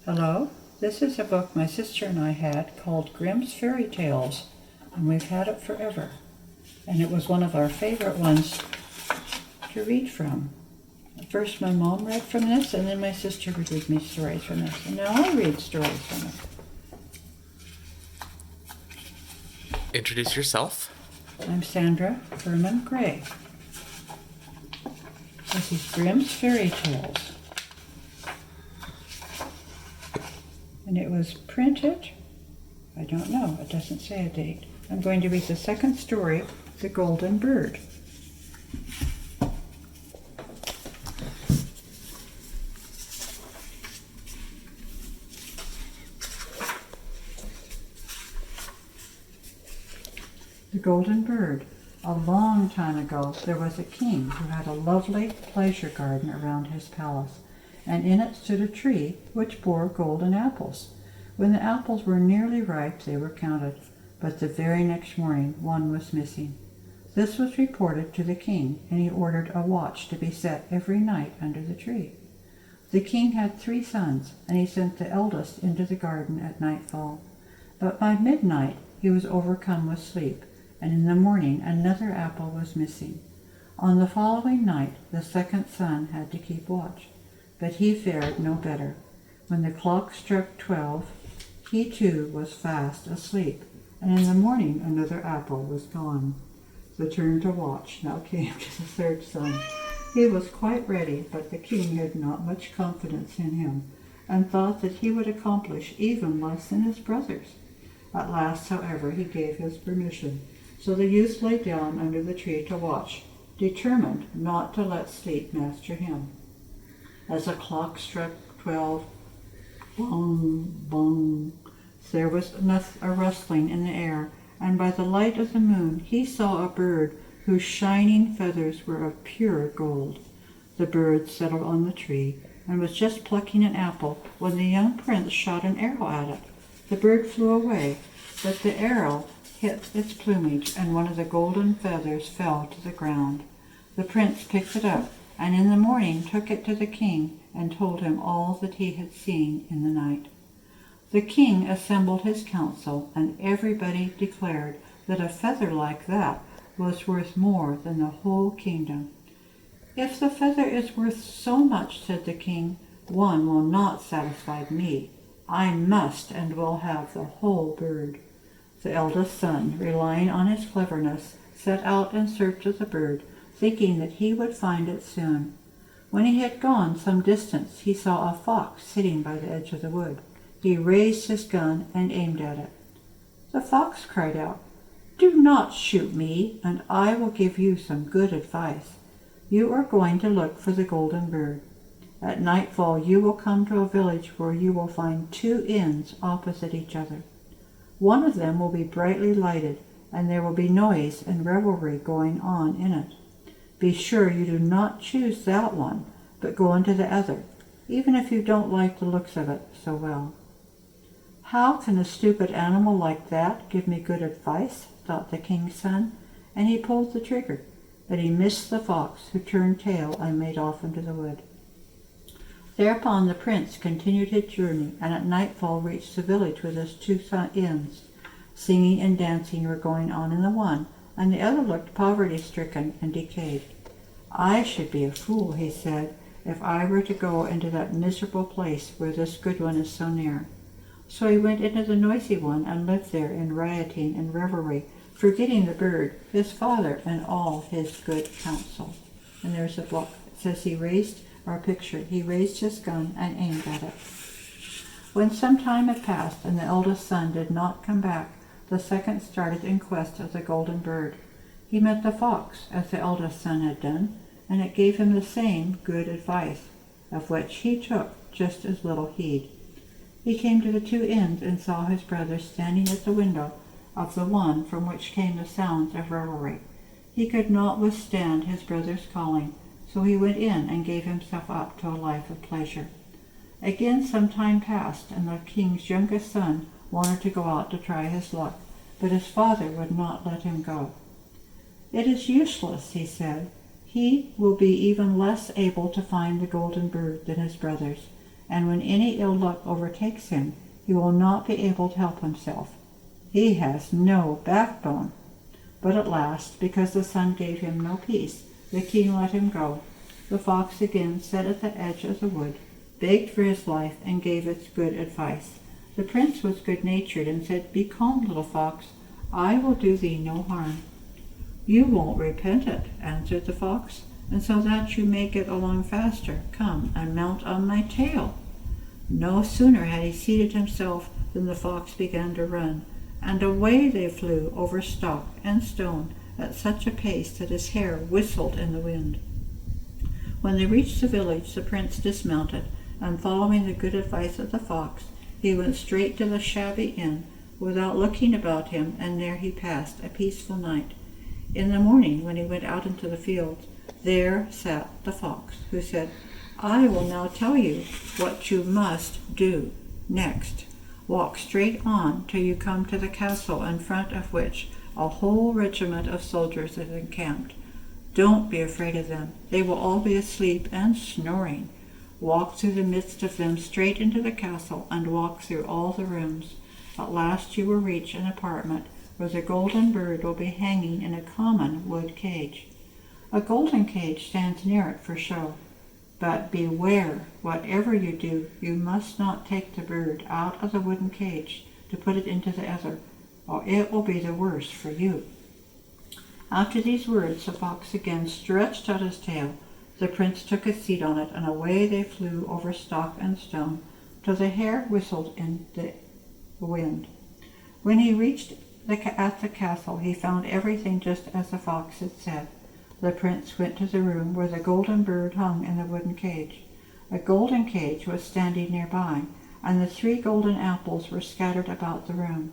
Hello, this is a book my sister and I had called Grimm's Fairy Tales, and we've had it forever. And it was one of our favorite ones to read from. First my mom read from this, and then my sister would read me stories from this, and now I read stories from it. Introduce yourself. I'm Sandra Fuhriman Gray. This is Grimm's Fairy Tales. And it was printed, I don't know, it doesn't say a date. I'm going to read the second story, The Golden Bird. The Golden Bird. A long time ago, there was a king who had a lovely pleasure garden around his palace, and in it stood a tree which bore golden apples. When the apples were nearly ripe, they were counted, but the very next morning one was missing. This was reported to the king, and he ordered a watch to be set every night under the tree. The king had 3 sons, and he sent the eldest into the garden at nightfall. But by midnight he was overcome with sleep, and in the morning another apple was missing. On the following night the second son had to keep watch, but he fared no better. When the clock struck 12, he too was fast asleep, and in the morning another apple was gone. The turn to watch now came to the third son. He was quite ready, but the king had not much confidence in him, and thought that he would accomplish even less than his brothers. At last, however, he gave his permission. So the youth lay down under the tree to watch, determined not to let sleep master him. As the clock struck 12, bong, bong, there was a rustling in the air, and by the light of the moon he saw a bird whose shining feathers were of pure gold. The bird settled on the tree and was just plucking an apple when the young prince shot an arrow at it. The bird flew away, but the arrow hit its plumage, and one of the golden feathers fell to the ground. The prince picked it up, and in the morning took it to the king and told him all that he had seen in the night. The king assembled his council, and everybody declared that a feather like that was worth more than the whole kingdom. "If the feather is worth so much," said the king, "one will not satisfy me. I must and will have the whole bird." The eldest son, relying on his cleverness, set out in search of the bird, thinking that he would find it soon. When he had gone some distance, he saw a fox sitting by the edge of the wood. He raised his gun and aimed at it. The fox cried out, "Do not shoot me, and I will give you some good advice. You are going to look for the golden bird. At nightfall you will come to a village where you will find 2 inns opposite each other. One of them will be brightly lighted, and there will be noise and revelry going on in it. Be sure you do not choose that one, but go into the other, even if you don't like the looks of it so well." "How can a stupid animal like that give me good advice?" thought the king's son, and he pulled the trigger, but he missed the fox, who turned tail and made off into the wood. Thereupon the prince continued his journey, and at nightfall reached the village with his 2 inns. Singing and dancing were going on in the one, and the other looked poverty-stricken and decayed. "I should be a fool," he said, "if I were to go into that miserable place where this good one is so near." So he went into the noisy one and lived there in rioting and revelry, forgetting the bird, his father, and all his good counsel. And there's a book. It says he raised his gun and aimed at it. When some time had passed and the eldest son did not come back, the second started in quest of the golden bird. He met the fox, as the eldest son had done, and it gave him the same good advice, of which he took just as little heed. He came to the 2 inns and saw his brother standing at the window of the one from which came the sounds of revelry. He could not withstand his brother's calling, so he went in and gave himself up to a life of pleasure. Again some time passed, and the king's youngest son wanted to go out to try his luck, but his father would not let him go. "It is useless," he said. "He will be even less able to find the golden bird than his brothers, and when any ill luck overtakes him, he will not be able to help himself. He has no backbone." But at last, because the sun gave him no peace, the king let him go. The fox again sat at the edge of the wood, begged for his life, and gave its good advice. The prince was good-natured and said, "Be calm, little fox. I will do thee no harm." "You won't repent it," answered the fox, "and so that you may get along faster, come and mount on my tail." No sooner had he seated himself than the fox began to run, and away they flew over stock and stone at such a pace that his hair whistled in the wind. When they reached the village, the prince dismounted, and following the good advice of the fox, he went straight to the shabby inn without looking about him, and there he passed a peaceful night. In the morning, when he went out into the fields, there sat the fox, who said, "I will now tell you what you must do next. Walk straight on till you come to the castle in front of which a whole regiment of soldiers is encamped. Don't be afraid of them. They will all be asleep and snoring. Walk through the midst of them straight into the castle, and walk through all the rooms. At last you will reach an apartment where the golden bird will be hanging in a common wood cage. A golden cage stands near it for show. But beware, whatever you do, you must not take the bird out of the wooden cage to put it into the other, or it will be the worse for you." After these words, the fox again stretched out his tail. The prince took a seat on it, and away they flew over stock and stone, till the hair whistled in the wind. When he reached at the castle, he found everything just as the fox had said. The prince went to the room where the golden bird hung in the wooden cage. A golden cage was standing nearby, and the 3 golden apples were scattered about the room.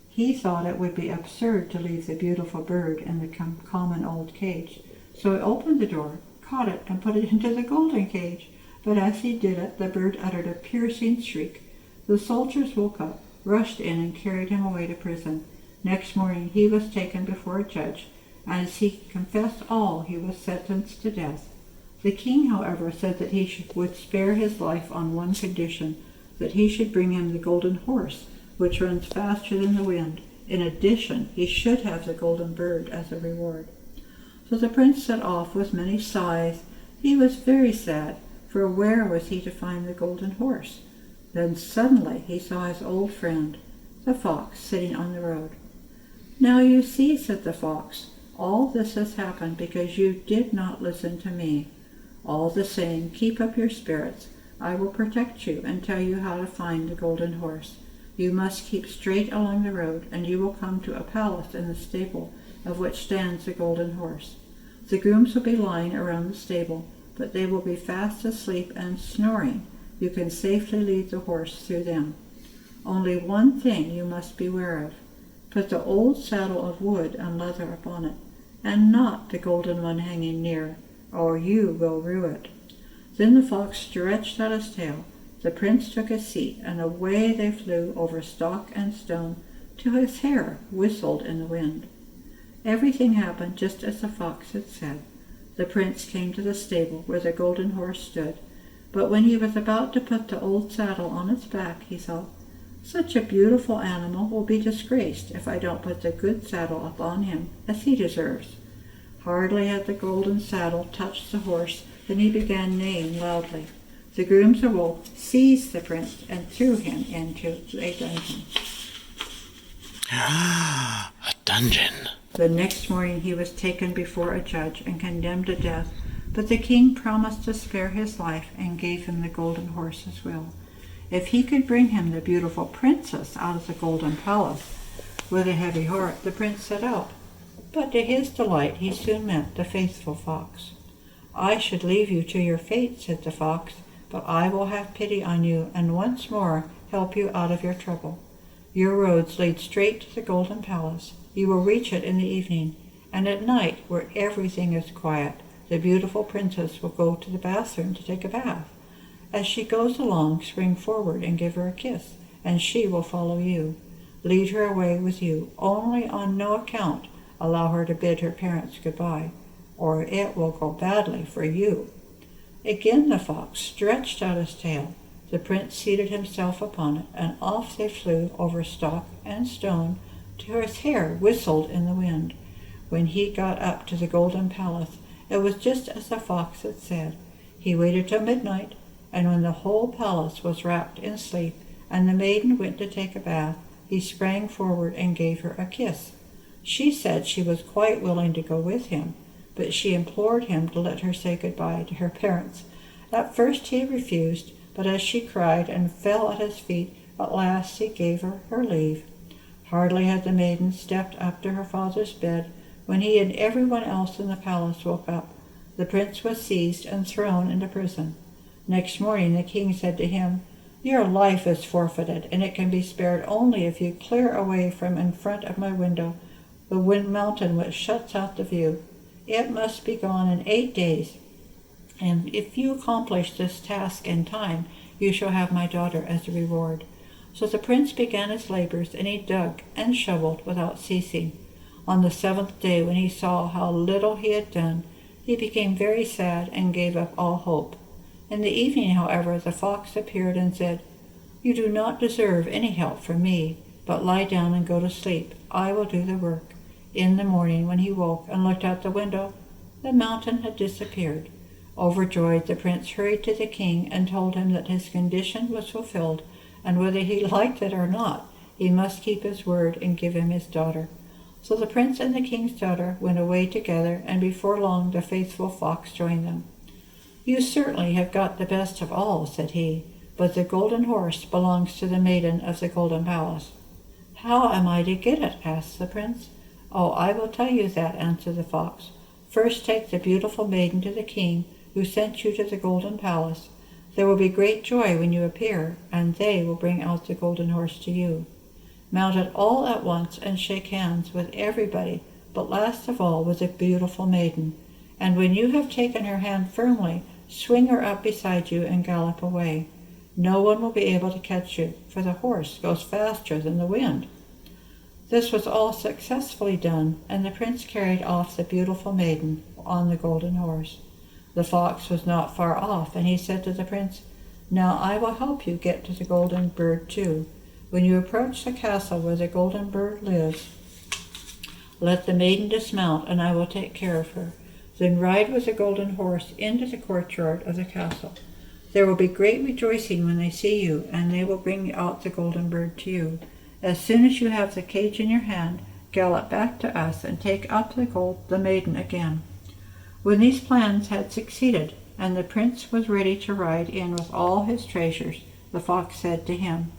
He thought it would be absurd to leave the beautiful bird in the common old cage, so he opened the door, caught it, and put it into the golden cage. But as he did it, the bird uttered a piercing shriek. The soldiers woke up, rushed in, and carried him away to prison. Next morning he was taken before a judge, and as he confessed all, he was sentenced to death. The king, however, said that he would spare his life on one condition, that he should bring him the golden horse, which runs faster than the wind. In addition, he should have the golden bird as a reward. So the prince set off with many sighs. He was very sad, for where was he to find the golden horse? Then suddenly he saw his old friend, the fox, sitting on the road. "Now you see," said the fox, "all this has happened because you did not listen to me. All the same, keep up your spirits. I will protect you and tell you how to find the golden horse. You must keep straight along the road, and you will come to a palace in the stable of which stands the golden horse. The grooms will be lying around the stable, but they will be fast asleep and snoring. You can safely lead the horse through them. Only one thing you must beware of. Put the old saddle of wood and leather upon it, and not the golden one hanging near, or you will rue it." Then the fox stretched out his tail. The prince took a seat, and away they flew over stock and stone, till his hair whistled in the wind. Everything happened just as the fox had said. The prince came to the stable where the golden horse stood, but when he was about to put the old saddle on its back, he thought, "Such a beautiful animal will be disgraced if I don't put the good saddle upon him, as he deserves." Hardly had the golden saddle touched the horse than he began neighing loudly. The grooms awoke, seized the prince, and threw him into a dungeon. A dungeon. The next morning he was taken before a judge and condemned to death, but the king promised to spare his life and gave him the golden horse as well, if he could bring him the beautiful princess out of the golden palace. With a heavy heart the prince set out, but to his delight he soon met the faithful fox. "I should leave you to your fate," said the fox, "but I will have pity on you and once more help you out of your trouble. Your roads lead straight to the golden palace. You will reach it in the evening, and at night, where everything is quiet, the beautiful princess will go to the bathroom to take a bath. As she goes along, spring forward and give her a kiss, and she will follow you. Lead her away with you. Only on no account allow her to bid her parents goodbye, or it will go badly for you." Again the fox stretched out his tail. The prince seated himself upon it, and off they flew over stock and stone till his hair whistled in the wind. When he got up to the golden palace, it was just as the fox had said. He waited till midnight, and when the whole palace was wrapped in sleep, and the maiden went to take a bath, he sprang forward and gave her a kiss. She said she was quite willing to go with him, but she implored him to let her say goodbye to her parents. At first he refused, but as she cried and fell at his feet, at last he gave her her leave. Hardly had the maiden stepped up to her father's bed when he and everyone else in the palace woke up. The prince was seized and thrown into prison. Next morning the king said to him, "Your life is forfeited, and it can be spared only if you clear away from in front of my window the mountain which shuts out the view. It must be gone in 8 days, and if you accomplish this task in time, you shall have my daughter as a reward." So the prince began his labors, and he dug and shoveled without ceasing. On the 7th day, when he saw how little he had done, he became very sad and gave up all hope. In the evening, however, the fox appeared and said, "You do not deserve any help from me, but lie down and go to sleep. I will do the work." In the morning, when he woke and looked out the window, the mountain had disappeared. Overjoyed, the prince hurried to the king and told him that his condition was fulfilled, and whether he liked it or not, he must keep his word and give him his daughter. So the prince and the king's daughter went away together, and before long the faithful fox joined them. "You certainly have got the best of all," said he, "but the golden horse belongs to the maiden of the golden palace." "How am I to get it?" asked the prince. "Oh, I will tell you that," answered the fox. "First take the beautiful maiden to the king who sent you to the golden palace. There will be great joy when you appear, and they will bring out the golden horse to you. Mount it all at once and shake hands with everybody, but last of all with the beautiful maiden. And when you have taken her hand firmly, swing her up beside you and gallop away. No one will be able to catch you, for the horse goes faster than the wind." This was all successfully done, and the prince carried off the beautiful maiden on the golden horse. The fox was not far off, and he said to the prince, "Now I will help you get to the golden bird too. When you approach the castle where the golden bird lives, let the maiden dismount, and I will take care of her. Then ride with the golden horse into the courtyard of the castle. There will be great rejoicing when they see you, and they will bring out the golden bird to you. As soon as you have the cage in your hand, gallop back to us and take up the maiden again." When these plans had succeeded, and the prince was ready to ride in with all his treasures, the fox said to him,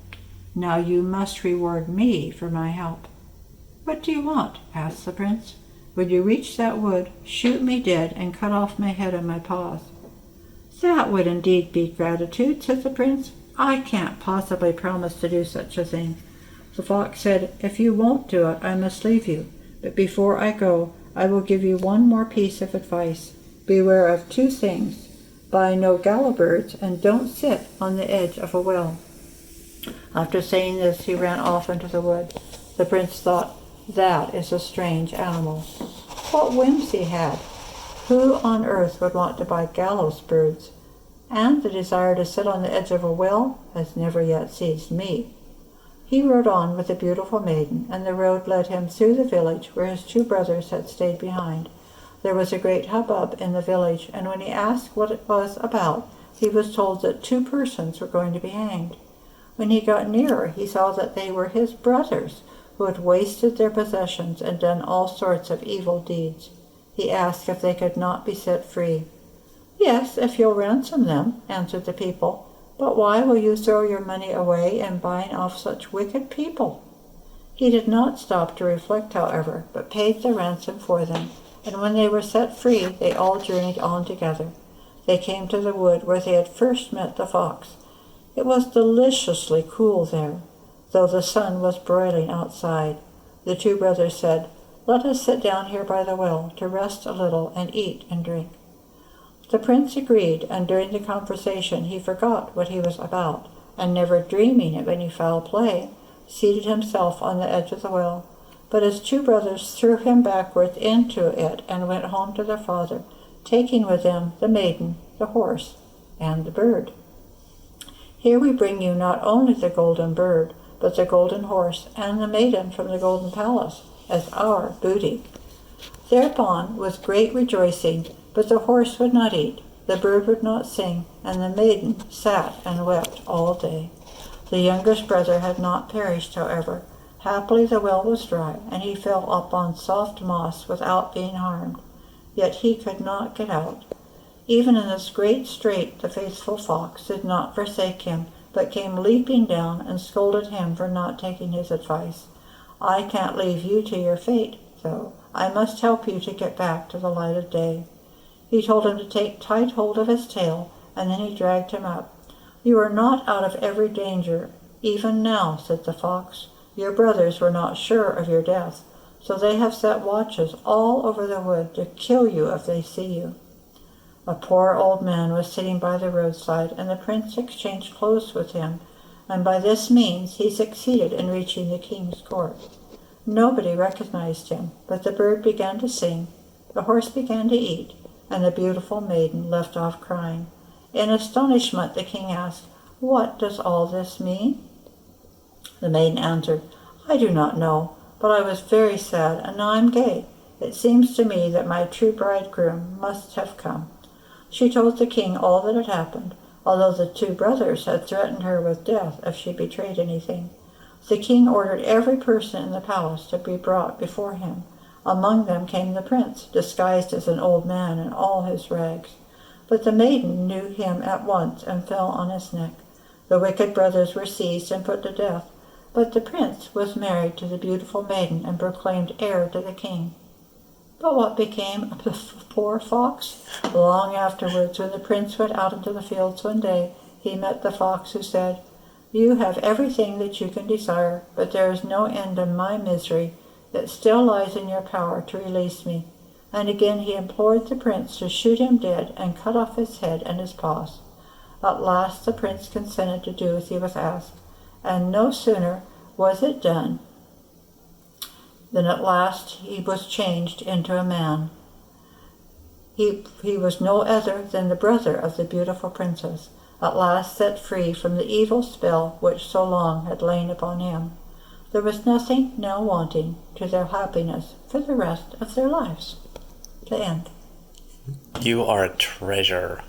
"Now you must reward me for my help." "What do you want?" asked the prince. "When you reach that wood, shoot me dead and cut off my head and my paws." "That would indeed be gratitude," said the prince. "I can't possibly promise to do such a thing." The fox said, "If you won't do it, I must leave you. But before I go, I will give you one more piece of advice. Beware of 2 things. Buy no gallowbirds, and don't sit on the edge of a well." After saying this, he ran off into the wood. The prince thought, "That is a strange animal. What whims he had! Who on earth would want to buy gallows birds? And the desire to sit on the edge of a well has never yet seized me." He rode on with the beautiful maiden, and the road led him through the village where his 2 brothers had stayed behind. There was a great hubbub in the village, and when he asked what it was about, he was told that 2 persons were going to be hanged. When he got nearer, he saw that they were his brothers, who had wasted their possessions and done all sorts of evil deeds. He asked if they could not be set free. "Yes, if you'll ransom them," answered the people. "But why will you throw your money away in buying off such wicked people?" He did not stop to reflect, however, but paid the ransom for them, and when they were set free, they all journeyed on together. They came to the wood where they had first met the fox. It was deliciously cool there, though the sun was broiling outside. The 2 brothers said, "Let us sit down here by the well to rest a little and eat and drink." The prince agreed, and during the conversation he forgot what he was about, and never dreaming of any foul play, seated himself on the edge of the well. But his 2 brothers threw him backwards into it and went home to their father, taking with them the maiden, the horse, and the bird. Here we bring you not only the golden bird, but the golden horse and the maiden from the golden palace as our booty." Thereupon was great rejoicing, but the horse would not eat, the bird would not sing, and the maiden sat and wept all day. The youngest brother had not perished, however. Happily the well was dry, and he fell upon soft moss without being harmed. Yet he could not get out. Even in this great strait the faithful fox did not forsake him, but came leaping down and scolded him for not taking his advice. "I can't leave you to your fate, though. I must help you to get back to the light of day." He told him to take tight hold of his tail, and then he dragged him up. "You are not out of every danger, even now," said the fox. "Your brothers were not sure of your death, so they have set watches all over the wood to kill you if they see you." A poor old man was sitting by the roadside, and the prince exchanged clothes with him, and by this means he succeeded in reaching the king's court. Nobody recognized him, but the bird began to sing, the horse began to eat, and the beautiful maiden left off crying. In astonishment the king asked, "What does all this mean?" The maiden answered, "I do not know, but I was very sad, and now I'm gay. It seems to me that my true bridegroom must have come." She told the king all that had happened, although the two brothers had threatened her with death if she betrayed anything. The king ordered every person in the palace to be brought before him. Among them came the prince, disguised as an old man in all his rags. But the maiden knew him at once and fell on his neck. The wicked brothers were seized and put to death, but the prince was married to the beautiful maiden and proclaimed heir to the king. But what became of the poor fox? Long afterwards, when the prince went out into the fields one day, he met the fox, who said, "You have everything that you can desire, but there is no end of my misery. It still lies in your power to release me." And again he implored the prince to shoot him dead and cut off his head and his paws. At last the prince consented to do as he was asked, and no sooner was it done than at last he was changed into a man. He was no other than the brother of the beautiful princess, at last set free from the evil spell which so long had lain upon him. There was nothing now wanting to their happiness for the rest of their lives. The end. You are a treasure.